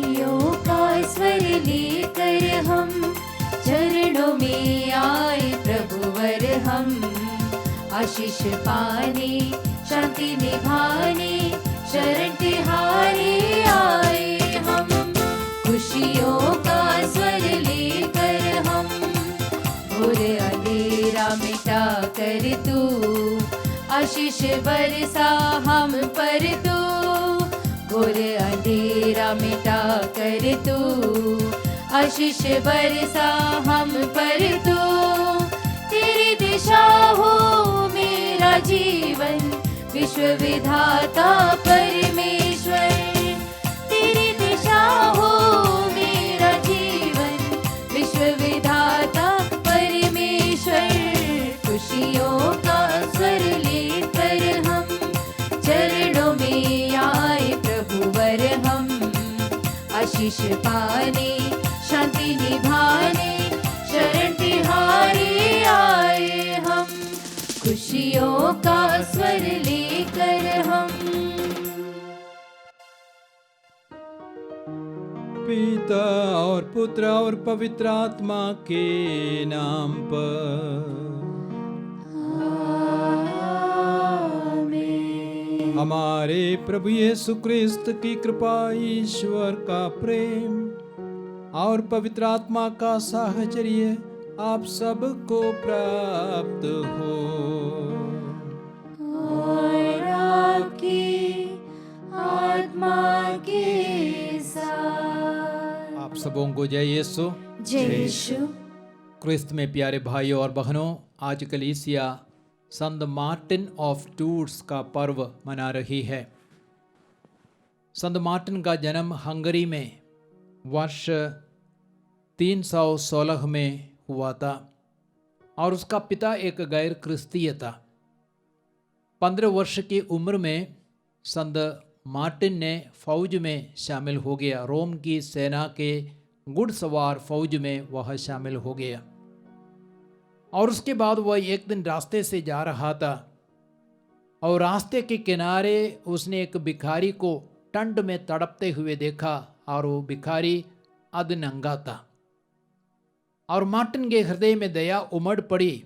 खुशियों का स्वर लेकर हम चरणों में आए प्रभुवर हम, आशीष पाने शांति निभाने शरण तिहारे आए हम। खुशियों का स्वर लेकर हम घोर अंधेरा मिटा कर तू आशीष बरसा हम पर तू, घोर अंधेरा मिटा कर तू आशीष बरसा हम पर तू। तेरी दिशा हो मेरा जीवन विश्व विधाता परमेश्वर, तेरी दिशा हो मेरा जीवन विश्व विधाता परमेश्वर। खुशियों का स्वर लेकर हम चरणों में आए प्रभुवर हम, आशीष पाने शांति निभाने शरण तिहारे आए हम। खुशियों का स्वर लेकर हम। पिता और पुत्र और पवित्र आत्मा के नाम पर आमीन। हमारे प्रभु यीशु क्रिस्त की कृपा, ईश्वर का प्रेम और पवित्र आत्मा का साहचर्य आप सबको प्राप्त हो। और आपकी आत्मा के साथ। आप सबों को जय यीशु। जय यीशु। क्रिस्त में प्यारे भाइयों और बहनों, आज कलीसिया संत मार्टिन ऑफ टूर्स का पर्व मना रही है। संत मार्टिन का जन्म हंगरी में वर्ष 316 में हुआ था और उसका पिता एक गैर क्रिस्तीय था। 15 वर्ष की उम्र में संत मार्टिन ने फौज में शामिल हो गया। रोम की सेना के घुड़सवार फौज में वह शामिल हो गया और उसके बाद वह एक दिन रास्ते से जा रहा था और रास्ते के किनारे उसने एक भिखारी को ठंड में तड़पते हुए देखा और वो भिखारी अधनंगा था और मार्टिन के हृदय में दया उमड़ पड़ी।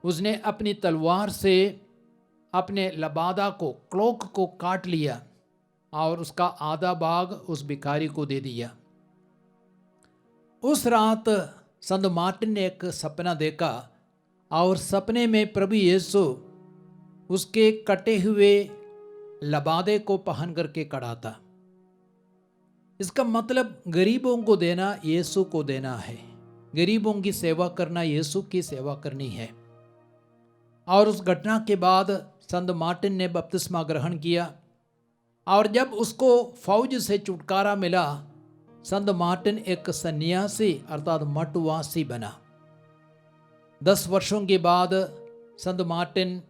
उसने अपनी तलवार से अपने लबादा को, क्लोक को काट लिया और उसका आधा भाग उस भिखारी को दे दिया। उस रात संत मार्टिन ने एक सपना देखा और सपने में प्रभु यीशु उसके कटे हुए लबादे को पहन करके खड़ा था। इसका मतलब गरीबों को देना यीशु को देना है, गरीबों की सेवा करना यीशु की सेवा करनी है। और उस घटना के बाद संत मार्टिन ने बपतिस्मा ग्रहण किया और जब उसको फौज से छुटकारा मिला, संत मार्टिन एक सन्यासी अर्थात मठवासी बना। 10 वर्षों के बाद संत मार्टिन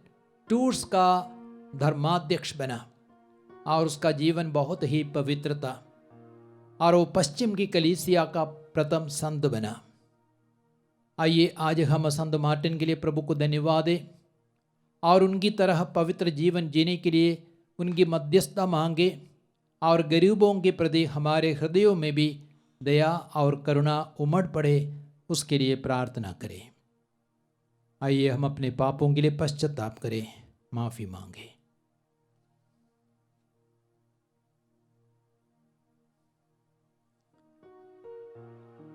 टूर्स का धर्माध्यक्ष बना और उसका जीवन बहुत ही पवित्र था और वो पश्चिम की कलीसिया का प्रथम संत बना। आइए आज हम संत मार्टिन के लिए प्रभु को धन्यवाद दें और उनकी तरह पवित्र जीवन जीने के लिए उनकी मध्यस्थता मांगे और गरीबों के प्रति हमारे हृदयों में भी दया और करुणा उमड़ पड़े, उसके लिए प्रार्थना करें। आइए हम अपने पापों के लिए पश्चाताप करें, माफ़ी मांगे।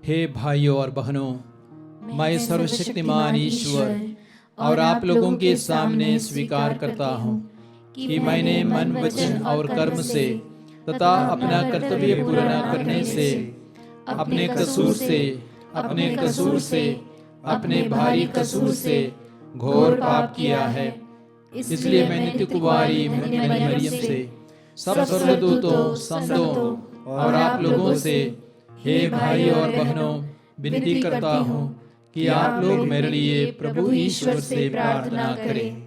हे भाइयों और बहनों, मैं सर्वशक्तिमान ईश्वर और आप लोगों के सामने स्वीकार करता हूँ कि मैंने मन, वचन और कर्म से तथा अपना कर्तव्य पूरा न करने से, अपने कसूर से, अपने भारी कसूर से घोर पाप किया है। इसलिए मैं नित्य कुमारी मरियम से, सब स्वर्गदूतों, संतों और आप लोगों से, हे भाई और बहनों, विनती करता हूँ कि आप लोग मेरे लिए प्रभु ईश्वर से प्रार्थना करें।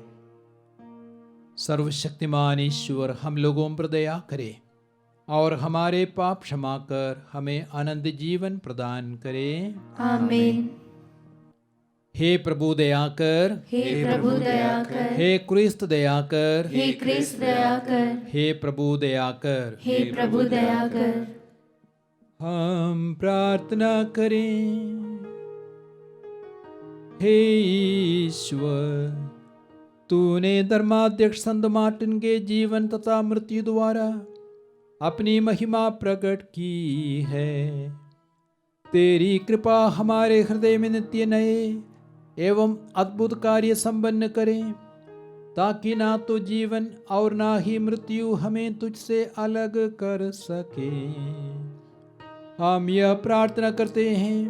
सर्वशक्तिमान ईश्वर हम लोगों पर दया करे और हमारे पाप क्षमा कर हमें आनंद जीवन प्रदान करे। आमीन। हे प्रभु दया कर, हे प्रभु दया कर, हे क्रिस्त दया कर, हे क्रिस्त दया कर, हे प्रभु दया कर, हे प्रभु दया कर। हम प्रार्थना करें। हे ईश्वर, तूने धर्माध्यक्ष संत मार्टिन के जीवन तथा मृत्यु द्वारा अपनी महिमा प्रकट की है। तेरी कृपा हमारे हृदय में नित्य नए एवं अद्भुत कार्य संपन्न करें, ताकि ना तो जीवन और ना ही मृत्यु हमें तुझसे अलग कर सके। हम यह प्रार्थना करते हैं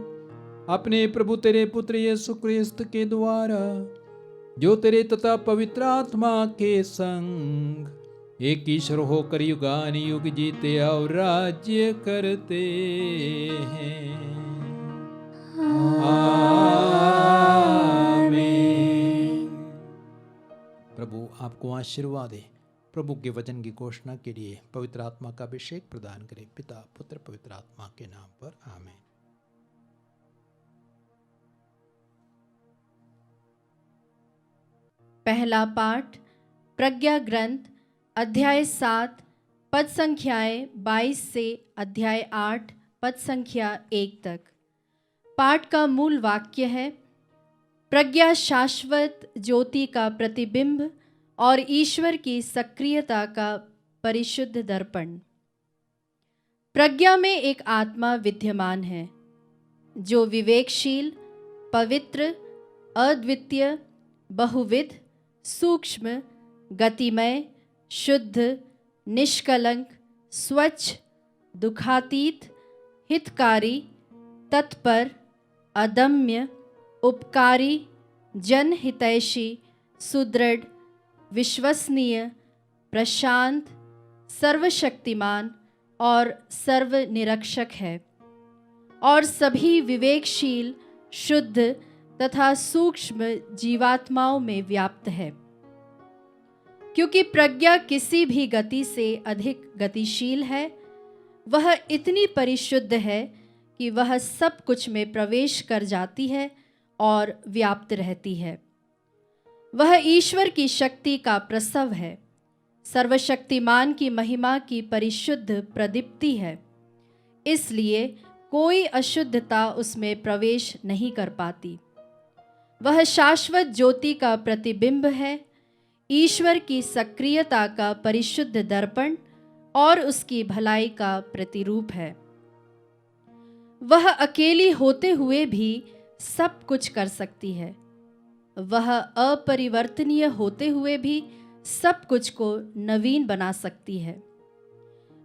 अपने प्रभु तेरे पुत्र यीशु क्रिस्त के द्वारा, जो तेरे तथा पवित्र आत्मा के संग एक ईश्वर होकर युगान युग जीते और राज्य करते हैं। आमीन। प्रभु आपको आशीर्वाद दे। प्रभु के वचन की घोषणा के लिए पवित्र आत्मा का अभिषेक प्रदान करे। पिता पुत्र पवित्र आत्मा के नाम पर आमीन। पहला पाठ प्रज्ञा ग्रंथ अध्याय 7 पद संख्याएं 22 से अध्याय 8 पद संख्या 1 तक। पाठ का मूल वाक्य है, प्रज्ञा शाश्वत ज्योति का प्रतिबिंब और ईश्वर की सक्रियता का परिशुद्ध दर्पण। प्रज्ञा में एक आत्मा विद्यमान है जो विवेकशील, पवित्र, अद्वितीय, बहुविध, सूक्ष्म, गतिमय, शुद्ध, निष्कलंक, स्वच्छ, दुखातीत, हितकारी, तत्पर, अदम्य, उपकारी, जनहितैषी, सुदृढ़, विश्वसनीय, प्रशांत, सर्वशक्तिमान और सर्वनिरक्षक है, और सभी विवेकशील, शुद्ध तथा सूक्ष्म जीवात्माओं में व्याप्त है। क्योंकि प्रज्ञा किसी भी गति से अधिक गतिशील है, वह इतनी परिशुद्ध है कि वह सब कुछ में प्रवेश कर जाती है और व्याप्त रहती है। वह ईश्वर की शक्ति का प्रसव है, सर्वशक्तिमान की महिमा की परिशुद्ध प्रदीप्ति है। इसलिए कोई अशुद्धता उसमें प्रवेश नहीं कर पाती। वह शाश्वत ज्योति का प्रतिबिंब है, ईश्वर की सक्रियता का परिशुद्ध दर्पण और उसकी भलाई का प्रतिरूप है। वह अकेली होते हुए भी सब कुछ कर सकती है। वह अपरिवर्तनीय होते हुए भी सब कुछ को नवीन बना सकती है।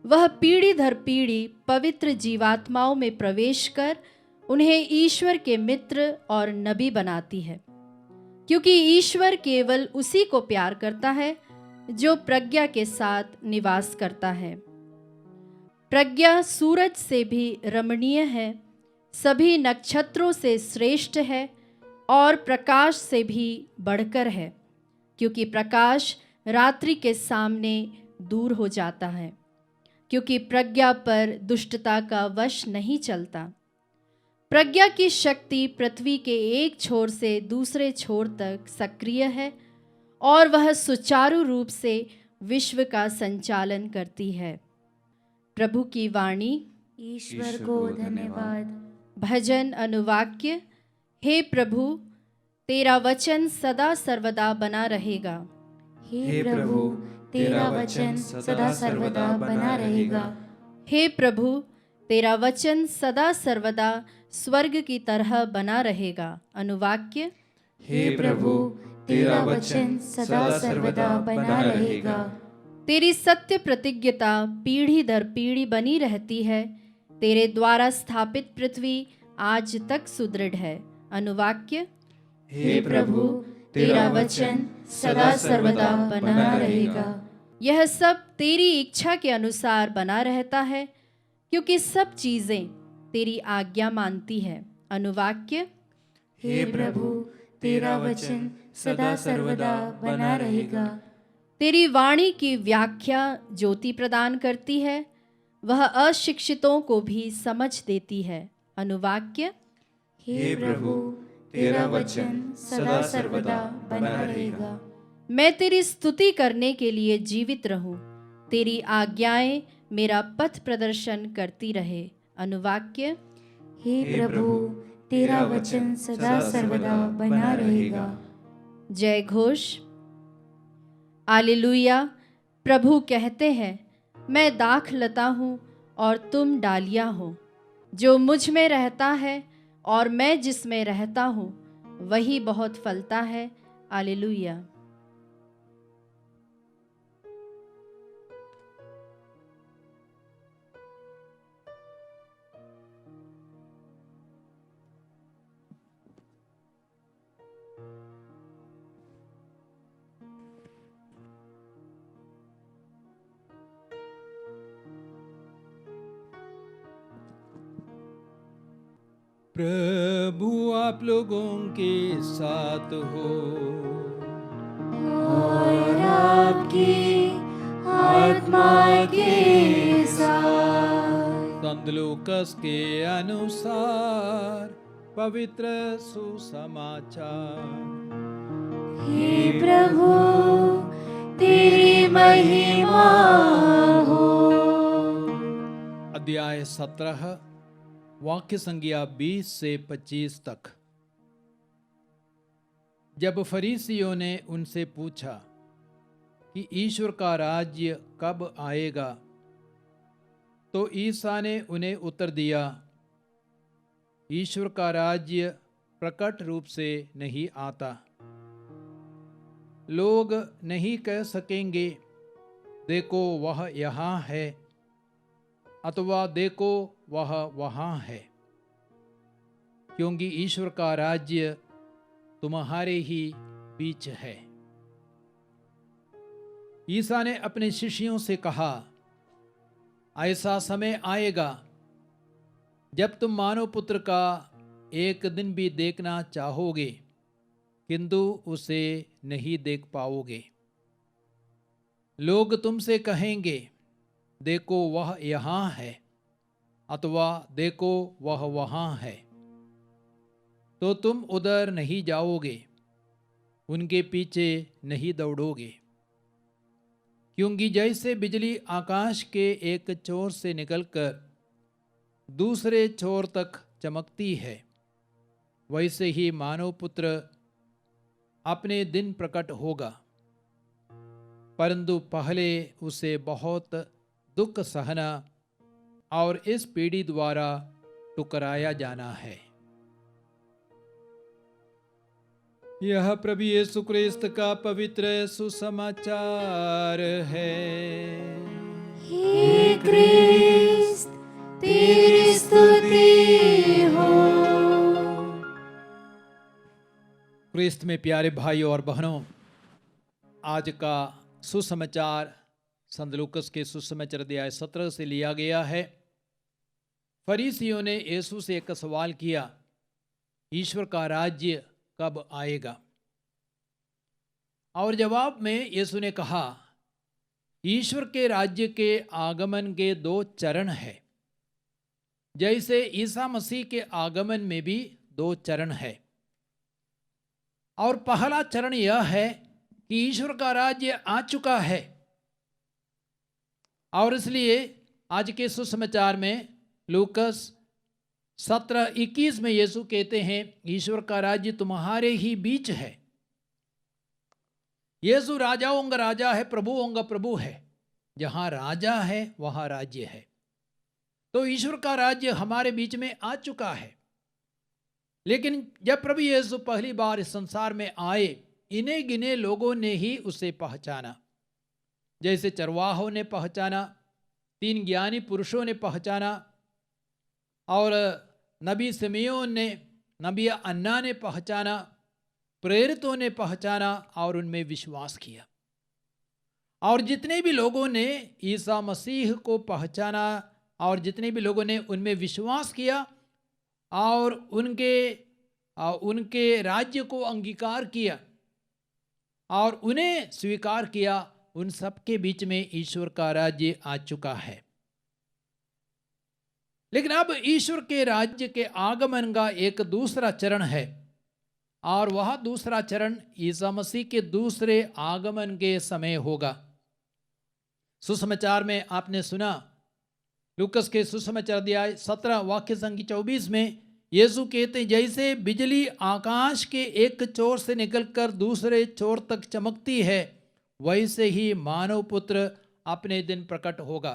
वह पीढ़ी दर पीढ़ी पवित्र जीवात्माओं में प्रवेश कर उन्हें ईश्वर के मित्र और नबी बनाती है, क्योंकि ईश्वर केवल उसी को प्यार करता है जो प्रज्ञा के साथ निवास करता है। प्रज्ञा सूरज से भी रमणीय है, सभी नक्षत्रों से श्रेष्ठ है और प्रकाश से भी बढ़कर है, क्योंकि प्रकाश रात्रि के सामने दूर हो जाता है, क्योंकि प्रज्ञा पर दुष्टता का वश नहीं चलता। प्रज्ञा की शक्ति पृथ्वी के एक छोर से दूसरे छोर तक सक्रिय है और वह सुचारू रूप से विश्व का संचालन करती है। प्रभु की वाणी। ईश्वर को धन्यवाद। भजन अनुवाक्य। हे प्रभु, तेरा वचन सदा सर्वदा बना रहेगा। हे प्रभु, तेरा वचन सदा सर्वदा बना रहेगा। हे प्रभु, तेरा वचन सदा सर्वदा स्वर्ग की तरह बना रहेगा। अनुवाक्य। हे प्रभु, तेरा वचन सदा सर्वदा बना रहेगा। तेरी सत्य प्रतिज्ञता पीढ़ी दर पीढ़ी बनी रहती है। तेरे द्वारा स्थापित पृथ्वी आज तक सुदृढ़ है। अनुवाक्य। हे प्रभु, तेरा वचन सदा सर्वदा बना रहेगा। यह सब तेरी इच्छा के अनुसार बना रहता है, क्योंकि सब चीजें तेरी आज्ञा मानती है। अनुवाक्य। हे प्रभु, तेरा वचन सदा सर्वदा बना रहेगा। तेरी वाणी की व्याख्या ज्योति प्रदान करती है, वह अशिक्षितों को भी समझ देती है। अनुवाक्य। हे प्रभु, तेरा वचन सदा सर्वदा बना रहेगा। मैं तेरी स्तुति करने के लिए जीवित रहूं, तेरी आज्ञाएं मेरा पथ प्रदर्शन करती रहे। अनुवाक्य। हे प्रभु, तेरा वचन सदा सर्वदा बना रहेगा। जय घोष। आलेलुया। प्रभु कहते हैं, मैं दाख लता हूँ और तुम डालियाँ हो। जो मुझ में रहता है और मैं जिसमें रहता हूँ वही बहुत फलता है। आलेलुया। प्रभु आप लोगों के साथ हो। और आपकी आत्मा के साथ। संत लूकस के अनुसार पवित्र सुसमाचार। हे प्रभु, तेरी महिमा हो। अध्याय 17 वाक्य संज्ञा 20 से 25 तक। जब फरीसियों ने उनसे पूछा कि ईश्वर का राज्य कब आएगा, तो ईसा ने उन्हें उत्तर दिया, ईश्वर का राज्य प्रकट रूप से नहीं आता। लोग नहीं कह सकेंगे, देखो वह यहाँ है, अथवा देखो वह वहाँ है, क्योंकि ईश्वर का राज्य तुम्हारे ही बीच है। ईसा ने अपने शिष्यों से कहा, ऐसा समय आएगा जब तुम मानव पुत्र का एक दिन भी देखना चाहोगे, किंतु उसे नहीं देख पाओगे। लोग तुमसे कहेंगे, देखो वह यहाँ है, अथवा देखो वह वहाँ है, तो तुम उधर नहीं जाओगे, उनके पीछे नहीं दौड़ोगे। क्योंकि जैसे बिजली आकाश के एक छोर से निकलकर दूसरे छोर तक चमकती है, वैसे ही मानव पुत्र अपने दिन प्रकट होगा, परंतु पहले उसे बहुत दुख सहना और इस पीढ़ी द्वारा ठुकराया जाना है। यह प्रभु यीशु क्रिस्त का पवित्र सुसमाचार है। हे क्रिस्त, तेरी स्तुति हो। क्रिस्त में प्यारे भाइयों और बहनों, आज का सुसमाचार संत लूकस के सुसमाचार अध्याय 17 से लिया गया है। फरीसियों ने यीशु से एक सवाल किया, ईश्वर का राज्य कब आएगा? और जवाब में यीशु ने कहा, ईश्वर के राज्य के आगमन के 2 चरण हैं। जैसे ईसा मसीह के आगमन में भी 2 चरण है। और पहला चरण यह है कि ईश्वर का राज्य आ चुका है, और इसलिए आज के सुसमाचार में लूकस 17:21 में यीशु कहते हैं, ईश्वर का राज्य तुम्हारे ही बीच है। यीशु राजाओं का राजा है, प्रभुओं का प्रभु है। जहां राजा है वहां राज्य है। तो ईश्वर का राज्य हमारे बीच में आ चुका है। लेकिन जब प्रभु यीशु पहली बार इस संसार में आए, इन्हें गिने लोगों ने ही उसे पहचाना। जैसे चरवाहों ने पहचाना, 3 ज्ञानी पुरुषों ने पहचाना, और नबी सिमेयोन ने, नबी अन्ना ने पहचाना, प्रेरितों ने पहचाना और उनमें विश्वास किया। और जितने भी लोगों ने ईसा मसीह को पहचाना और जितने भी लोगों ने उनमें विश्वास किया और उनके राज्य को अंगीकार किया और उन्हें स्वीकार किया, उन सबके बीच में ईश्वर का राज्य आ चुका है। लेकिन अब ईश्वर के राज्य के आगमन का एक दूसरा चरण है, और वह दूसरा चरण ईसा मसीह के दूसरे आगमन के समय होगा। सुसमाचार में आपने सुना, लूकस के सुसमाचार अध्याय 17 वाक्य संख्या 24 में यीशु कहते हैं, जैसे बिजली आकाश के एक छोर से निकलकर दूसरे छोर तक चमकती है, वैसे ही मानव पुत्र अपने दिन प्रकट होगा।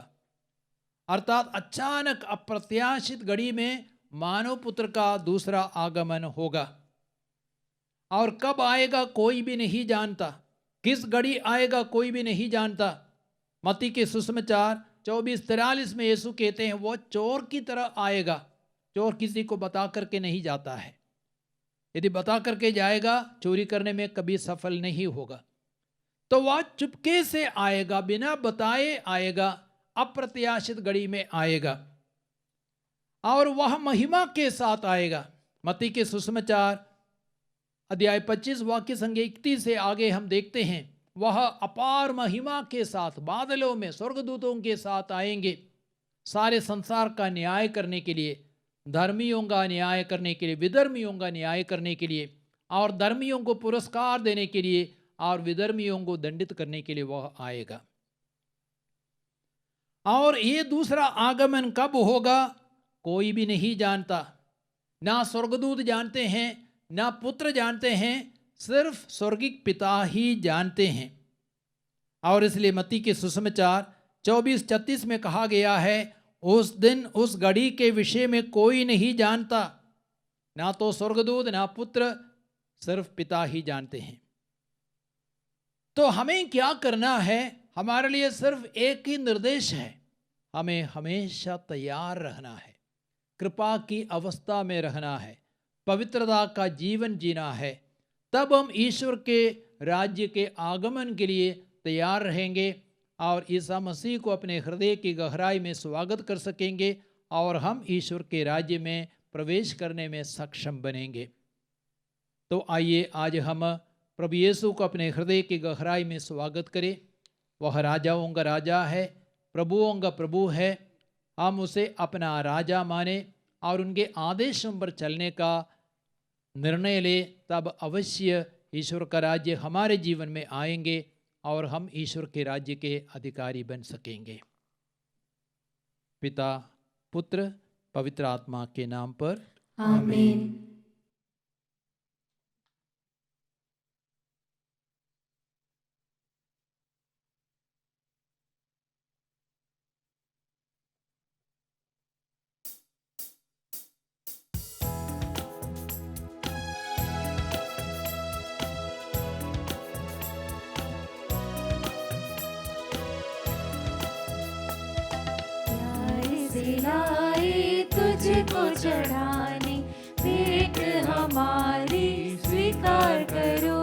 अर्थात अचानक अप्रत्याशित घड़ी में मानव पुत्र का दूसरा आगमन होगा। और कब आएगा कोई भी नहीं जानता, किस घड़ी आएगा कोई भी नहीं जानता। मत्ती के सुसमाचार 24:43 में यीशु कहते हैं, वो चोर की तरह आएगा। चोर किसी को बता करके नहीं जाता है, यदि बता करके जाएगा चोरी करने में कभी सफल नहीं होगा। तो वह चुपके से आएगा, बिना बताए आएगा, अप्रत्याशित घड़ी में आएगा और वह महिमा के साथ आएगा। मत्ती के सुसमाचार अध्याय 25 वाक्य संख्या 31 से आगे हम देखते हैं, वह अपार महिमा के साथ बादलों में स्वर्गदूतों के साथ आएंगे, सारे संसार का न्याय करने के लिए, धर्मियों का न्याय करने के लिए, विधर्मियों का न्याय करने के लिए, और धर्मियों को पुरस्कार देने के लिए और विधर्मियों को दंडित करने के लिए वह आएगा। और ये दूसरा आगमन कब होगा कोई भी नहीं जानता, ना स्वर्गदूत जानते हैं, ना पुत्र जानते हैं, सिर्फ स्वर्गिक पिता ही जानते हैं। और इसलिए मत्ती के सुसमाचार 24:36 में कहा गया है, उस दिन उस घड़ी के विषय में कोई नहीं जानता, ना तो स्वर्गदूत ना पुत्र, सिर्फ पिता ही जानते हैं। तो हमें क्या करना है? हमारे लिए सिर्फ एक ही निर्देश है, हमें हमेशा तैयार रहना है, कृपा की अवस्था में रहना है, पवित्रता का जीवन जीना है। तब हम ईश्वर के राज्य के आगमन के लिए तैयार रहेंगे और ईसा मसीह को अपने हृदय की गहराई में स्वागत कर सकेंगे और हम ईश्वर के राज्य में प्रवेश करने में सक्षम बनेंगे। तो आइए आज हम प्रभु यीशु को अपने हृदय की गहराई में स्वागत करें। वह राजाओं का राजा है, प्रभुओं का प्रभु है। हम उसे अपना राजा माने और उनके आदेशों पर चलने का निर्णय ले, तब अवश्य ईश्वर का राज्य हमारे जीवन में आएंगे और हम ईश्वर के राज्य के अधिकारी बन सकेंगे। पिता, पुत्र, पवित्र आत्मा के नाम पर आमीन। लाए तुझको चढ़ाने भेंट हमारी स्वीकार करो,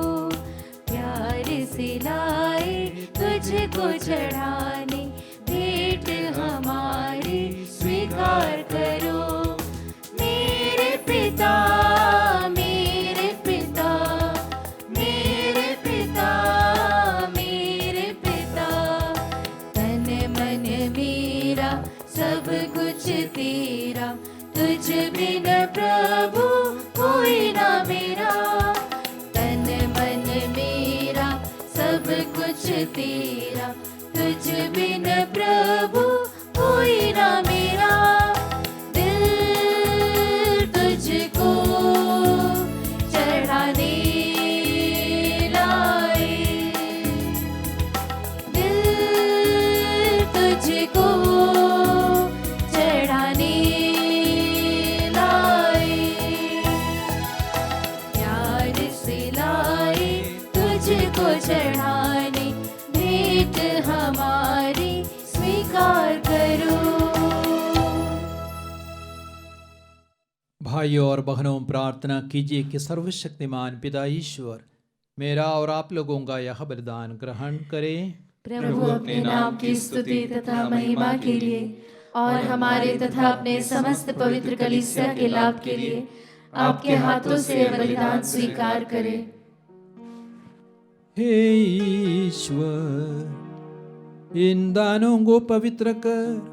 प्यार से लाए तुझको चढ़ाने भेंट हमारी स्वीकार करो। मेरे पिता, मेरे पिता, मेरे पिता, मेरे पिता, तन मन मेरा सब कुछ तेरा, तुझ बिन प्रभु कोई ना मेरा। तन मन मेरा सब कुछ तेरा, तुझ बिन प्रभु कोई ना मेरा। दिल तुझको चढ़ाने लाए, दिल तुझको चढ़ाने लाए, प्यार से लाए तुझको चढ़ाने भेंट हमारी स्वीकार करो। भाइयों और बहनों, प्रार्थना कीजिए कि सर्वशक्तिमान पिता ईश्वर मेरा और आप लोगों का यह बलिदान ग्रहण करें। प्रभु अपने नाम की स्तुति तथा महिमा के लिए और हमारे तथा अपने समस्त पवित्र कलीसिया के लाभ के लिए आपके हाथों से बलिदान स्वीकार करें। हे ईश्वर, इन दानों को पवित्र कर,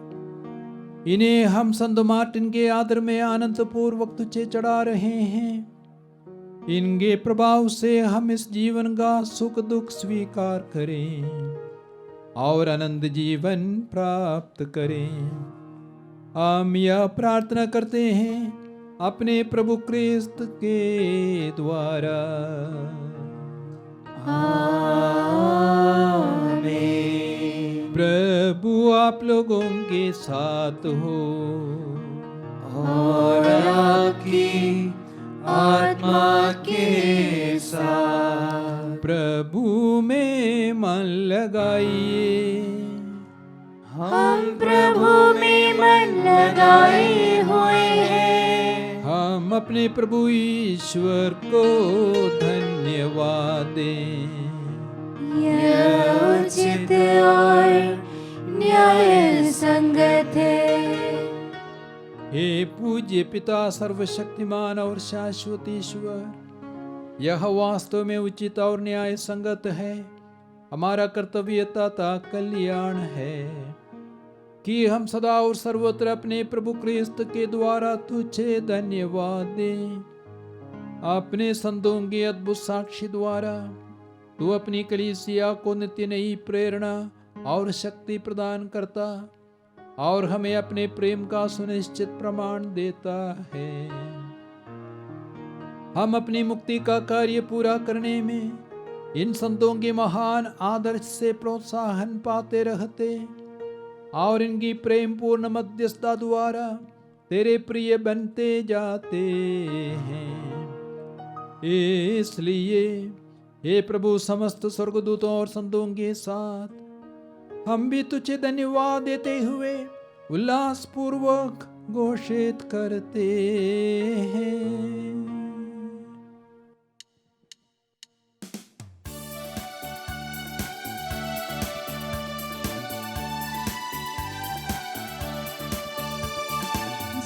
इन्हें हम संत मार्टिन के आदर में आनंद पूर्वक तुझे चढ़ा रहे हैं। इनके प्रभाव से हम इस जीवन का सुख दुख स्वीकार करें और आनंद जीवन प्राप्त करें। हम यह प्रार्थना करते हैं अपने प्रभु क्रिस्त के द्वारा। आमीन। प्रभु आप लोगों के साथ हो और आपकी आत्मा के साथ। प्रभु में मन लगाइए। हम प्रभु में मन लगाए हुए हैं। हम अपने प्रभु ईश्वर को धन्यवाद दें। यह उचित और न्याय संगत है। हे पूज्य पिता सर्वशक्तिमान और शाश्वत ईश्वर, यह वास्तव में उचित और न्याय संगत है, हमारा कर्तव्य तथा कल्याण है कि हम सदा और सर्वत्र अपने प्रभु क्रिस्त के द्वारा तुझे धन्यवाद दें। अपने संतों के अद्भुत साक्षी द्वारा तू अपनी कलीसिया को नित्य नई प्रेरणा और शक्ति प्रदान करता और हमें अपने प्रेम का सुनिश्चित प्रमाण देता है। हम अपनी मुक्ति का कार्य पूरा करने में इन संतों के महान आदर्श से प्रोत्साहन पाते रहते और इनकी प्रेम पूर्ण मध्यस्थता द्वारा तेरे प्रिय बनते जाते हैं। इसलिए हे प्रभु, समस्त स्वर्गदूतों और संतों के साथ हम भी तुझे धन्यवाद देते हुए उल्लास पूर्वक घोषित करते हैं।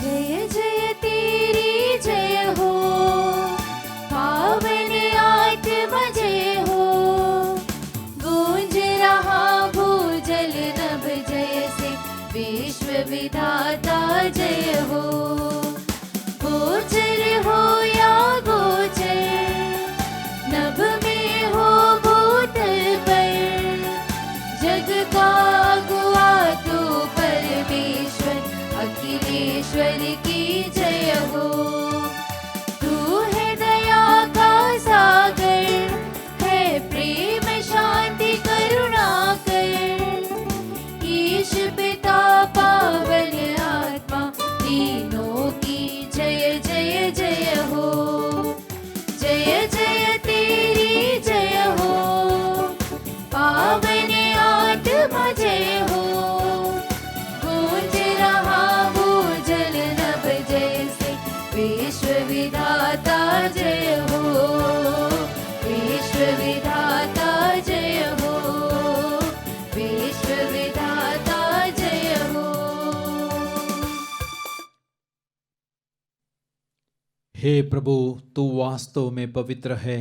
जय जय तेरी जय हो, पावन आत्मा जय हो। गूंज रहा भूजल नभ जय से, विश्व विधाता जय हो। गोचर हो या गोचर, नभ में हो भूतल पर, जग का अगुआ तू परमेश्वर अखिलेश्वर की जय हो। तू है दया का सागर, है प्रेम शांति करुणा कर। ईश पिता पावन आत्मा तीनों की जय जय जय हो। जय जय तेरी जय हो, पावन आत्मा जय हो। गूंज रहा भूजल नभ जय से, विश्व विधाता जय हो। विश्व विधाता जय हो, विश्व विधाता जय हो। हे प्रभु, तू वास्तव में पवित्र है,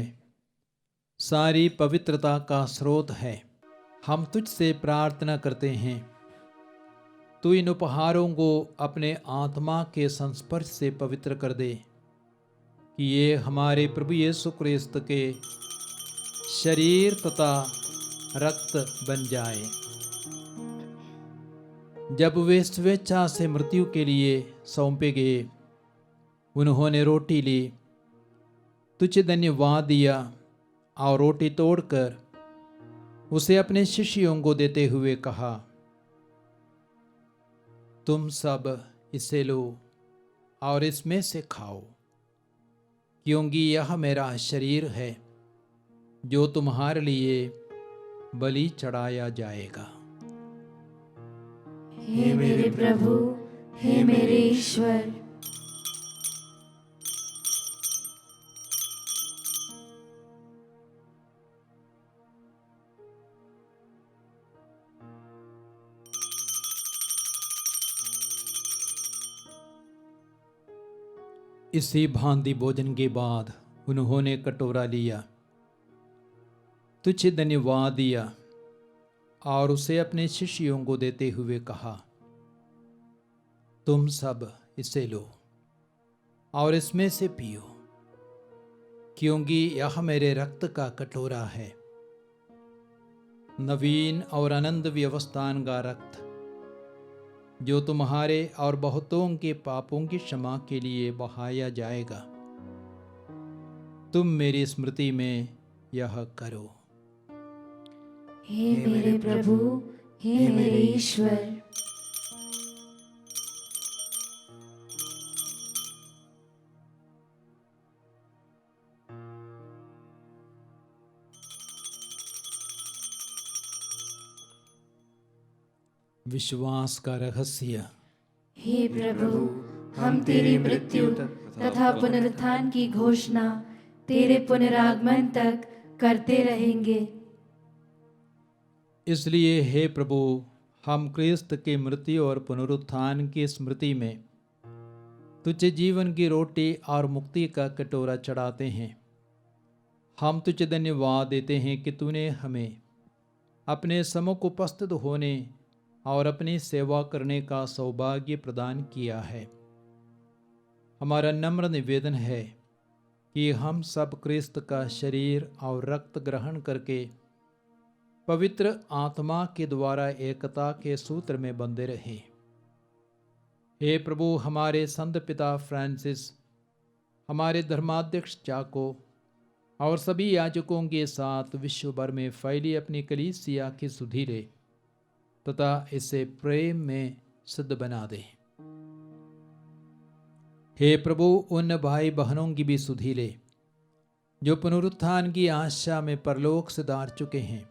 सारी पवित्रता का स्रोत है। हम तुझसे प्रार्थना करते हैं, तू इन उपहारों को अपने आत्मा के संस्पर्श से पवित्र कर दे कि ये हमारे प्रभु यीशु क्रिस्त के शरीर तथा रक्त बन जाए। जब वे स्वेच्छा से मृत्यु के लिए सौंपे गए, उन्होंने रोटी ली, तुझे धन्यवाद दिया और रोटी तोड़कर उसे अपने शिष्यों को देते हुए कहा, तुम सब इसे लो और इसमें से खाओ, क्योंकि यह मेरा शरीर है जो तुम्हारे लिए बलि चढ़ाया जाएगा। हे मेरे प्रभु, हे मेरे ईश्वर। इसी भांति भोजन के बाद उन्होंने कटोरा लिया, तुझे धन्यवाद दिया और उसे अपने शिष्यों को देते हुए कहा, तुम सब इसे लो और इसमें से पियो, क्योंकि यह मेरे रक्त का कटोरा है, नवीन और अनंत व्यवस्थान का रक्त, जो तुम्हारे और बहुतों के पापों की क्षमा के लिए बहाया जाएगा। तुम मेरी स्मृति में यह करो। हे मेरे प्रभु, हे मेरे ईश्वर। विश्वास का रहस्य। हे प्रभु, हम तेरी मृत्यु तथा पुनरुत्थान की घोषणा तेरे पुनरागमन तक करते रहेंगे। इसलिए हे प्रभु, हम क्रिस्त की मृत्यु और पुनरुत्थान की स्मृति में तुझे जीवन की रोटी और मुक्ति का कटोरा चढ़ाते हैं। हम तुझे धन्यवाद देते हैं कि तूने हमें अपने सम्मुख उपस्थित होने और अपनी सेवा करने का सौभाग्य प्रदान किया है। हमारा नम्र निवेदन है कि हम सब क्रिस्त का शरीर और रक्त ग्रहण करके पवित्र आत्मा के द्वारा एकता के सूत्र में बंधे रहें। हे प्रभु, हमारे संत पिता फ्रांसिस, हमारे धर्माध्यक्ष जाको और सभी याजकों के साथ विश्व भर में फैली अपनी कलीसिया की सुधीरे तथा इसे प्रेम में सिद्ध बना दे। हे प्रभु, उन भाई बहनों की भी सुधि ले जो पुनरुत्थान की आशा में परलोक से दार चुके हैं।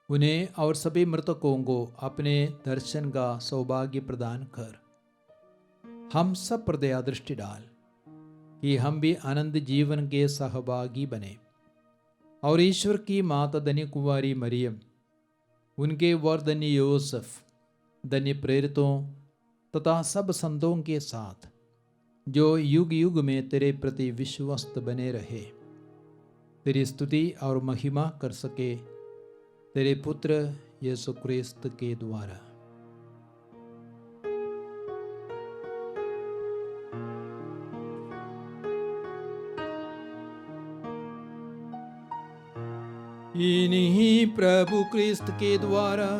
उन्हें और सभी मृतकों को अपने दर्शन का सौभाग्य प्रदान कर। हम सब पर दया दृष्टि डाल कि हम भी आनंद जीवन के सहभागी बने और ईश्वर की माता धन्य कुंवारी मरियम, उनके वर धन्य यूसुफ, धन्य प्रेरितों तथा सब संतों के साथ जो युग युग में तेरे प्रति विश्वस्त बने रहे, तेरी स्तुति और महिमा कर सके तेरे पुत्र यीशु क्रिस्त के द्वारा। इन्हीं प्रभु क्रिस्त के द्वारा,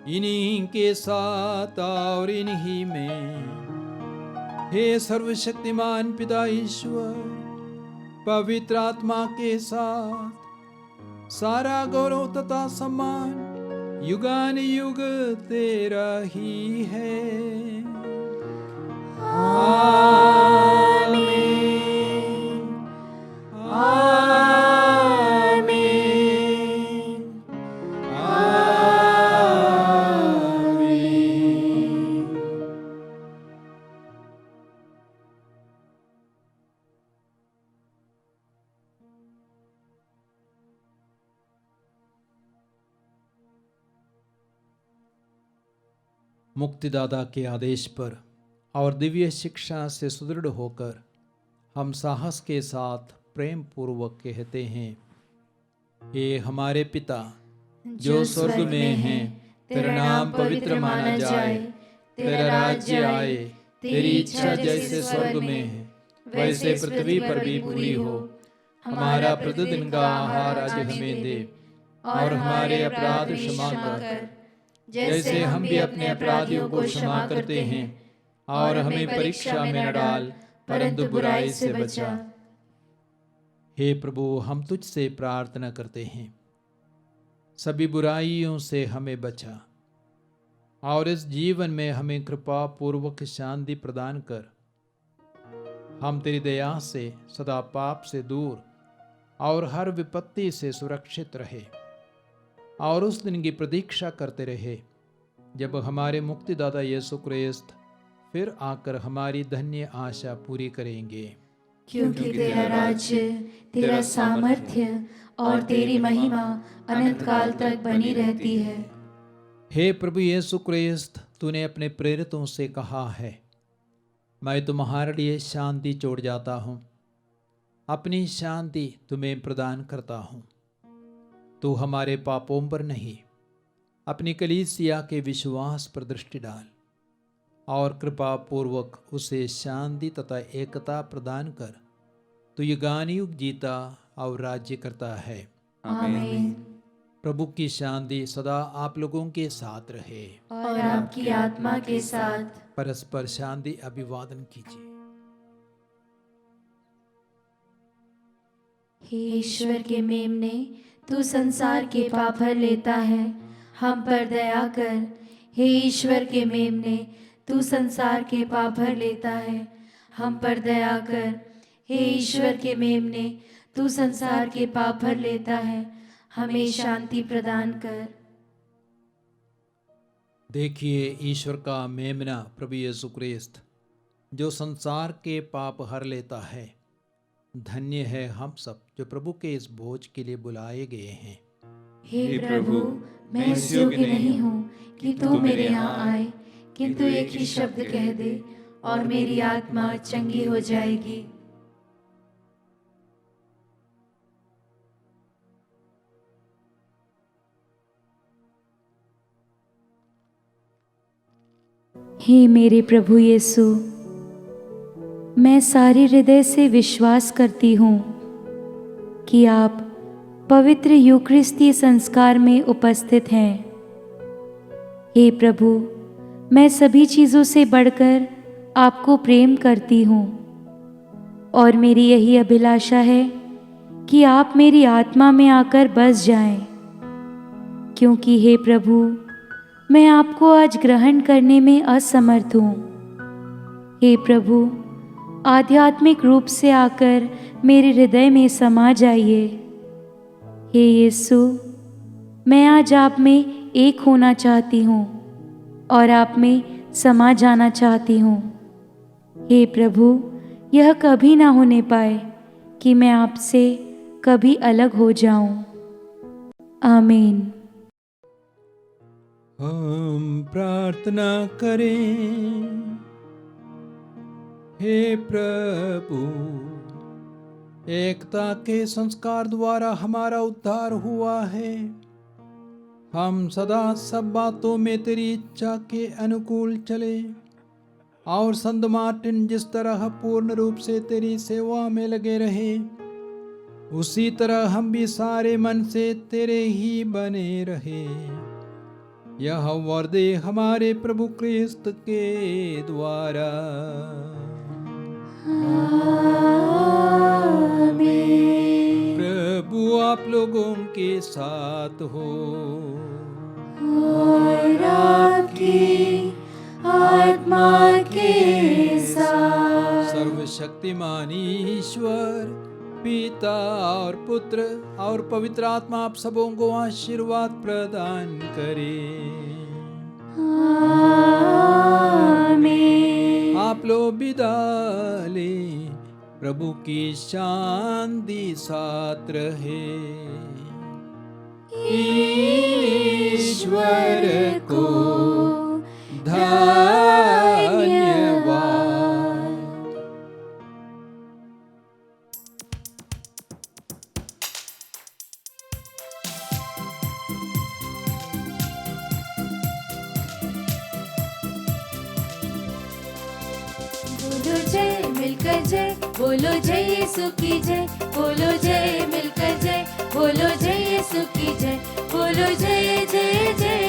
इन्हीं के साथ और इन्हीं में, हे सर्वशक्तिमान पिता ईश्वर, पवित्र आत्मा के साथ सारा गौरव तथा सम्मान युगान युग तेरा ही है। आमीन। मुक्तिदाता के आदेश पर और दिव्य शिक्षा से सुदृढ़ होकर हम साहस के साथ प्रेम पूर्वक कहते हैं, हे हमारे पिता जो स्वर्ग में है, तेरा नाम पवित्र माना जाए, तेरा राज्य आए, तेरी इच्छा जैसे स्वर्ग में है वैसे पृथ्वी पर भी पूरी हो। हमारा प्रतिदिन का आहार आज हमें दे और हमारे अपराध क्षमा कर जैसे हम भी अपने अपराधियों को क्षमा करते हैं, और हमें परीक्षा में न डाल परंतु बुराई से बचा। हे प्रभु, हम तुझसे प्रार्थना करते हैं, सभी बुराइयों से हमें बचा और इस जीवन में हमें कृपा पूर्वक शांति प्रदान कर। हम तेरी दया से सदा पाप से दूर और हर विपत्ति से सुरक्षित रहे और उस दिन की प्रतीक्षा करते रहे जब हमारे मुक्तिदाता यीशु क्रिस्त फिर आकर हमारी धन्य आशा पूरी करेंगे। क्योंकि तेरा राज्य, तेरा सामर्थ्य और तेरी महिमा अनंत काल तक बनी रहती है। हे प्रभु यीशु क्रिस्त, तूने अपने प्रेरितों से कहा है, मैं तुम्हारे लिए शांति छोड़ जाता हूँ, अपनी शांति तुम्हें प्रदान करता हूँ। तू हमारे पापों पर नहीं, अपनी कलीसिया के विश्वास पर दृष्टि डाल और कृपा पूर्वक उसे शांति तथा एकता प्रदान कर। तू युगान युग जीता और राज्य करता है। आमीन। प्रभु की शांति सदा आप लोगों के साथ रहे। और आपकी आत्मा के साथ। परस्पर शांति अभिवादन कीजिए। हे ईश्वर के मेमने, तू संसार के पाप हर लेता है, हम पर दया कर। हे ईश्वर के मेमने, तू संसार के पाप हर लेता है, हम पर दया कर। हे ईश्वर के मेमने, तू संसार के पाप हर लेता है, हमें शांति प्रदान कर। देखिए ईश्वर का मेमना प्रभु यीशु क्रिस्त जो संसार के पाप हर लेता है। धन्य है हम सब जो प्रभु के इस भोज के लिए बुलाए गए हैं। हे प्रभु, मैं इस योग्य नहीं हूँ कि तू मेरे यहाँ आए, किंतु एक ही शब्द कह दे और मेरी आत्मा चंगी हो जाएगी। हे मेरे प्रभु यीशु, मैं सारे हृदय से विश्वास करती हूँ कि आप पवित्र यूकरिस्ती संस्कार में उपस्थित हैं। हे प्रभु, मैं सभी चीज़ों से बढ़कर आपको प्रेम करती हूँ और मेरी यही अभिलाषा है कि आप मेरी आत्मा में आकर बस जाएं, क्योंकि हे प्रभु, मैं आपको आज ग्रहण करने में असमर्थ हूँ। हे प्रभु, आध्यात्मिक रूप से आकर मेरे हृदय में समा जाइए। हे यीशु, मैं आज आप में एक होना चाहती हूँ और आप में समा जाना चाहती हूँ। हे प्रभु, यह कभी ना होने पाए कि मैं आपसे कभी अलग हो जाऊं। आमीन। हम प्रार्थना करें। हे प्रभु, एकता के संस्कार द्वारा हमारा उद्धार हुआ है। हम सदा सब बातों में तेरी इच्छा के अनुकूल चले और संत मार्टिन जिस तरह पूर्ण रूप से तेरी सेवा में लगे रहे, उसी तरह हम भी सारे मन से तेरे ही बने रहे। यह वर दे हमारे प्रभु क्रिस्त के द्वारा। आमीन। प्रभु आप लोगों के साथ हो और आपकी आत्मा के साथ। सर्वशक्तिमान ईश्वर पिता और पुत्र और पवित्र आत्मा आप सबों को आशीर्वाद प्रदान करे। आमीन। आप लोग विदा ले। प्रभु की शांति साथ रहे। ईश्वर को धन्यवाद। बोलो जय मिलकर जय, बोलो जय यीशु की जय, बोलो जय मिलकर जय, बोलो जय यीशु की जय, बोलो जय जय जय।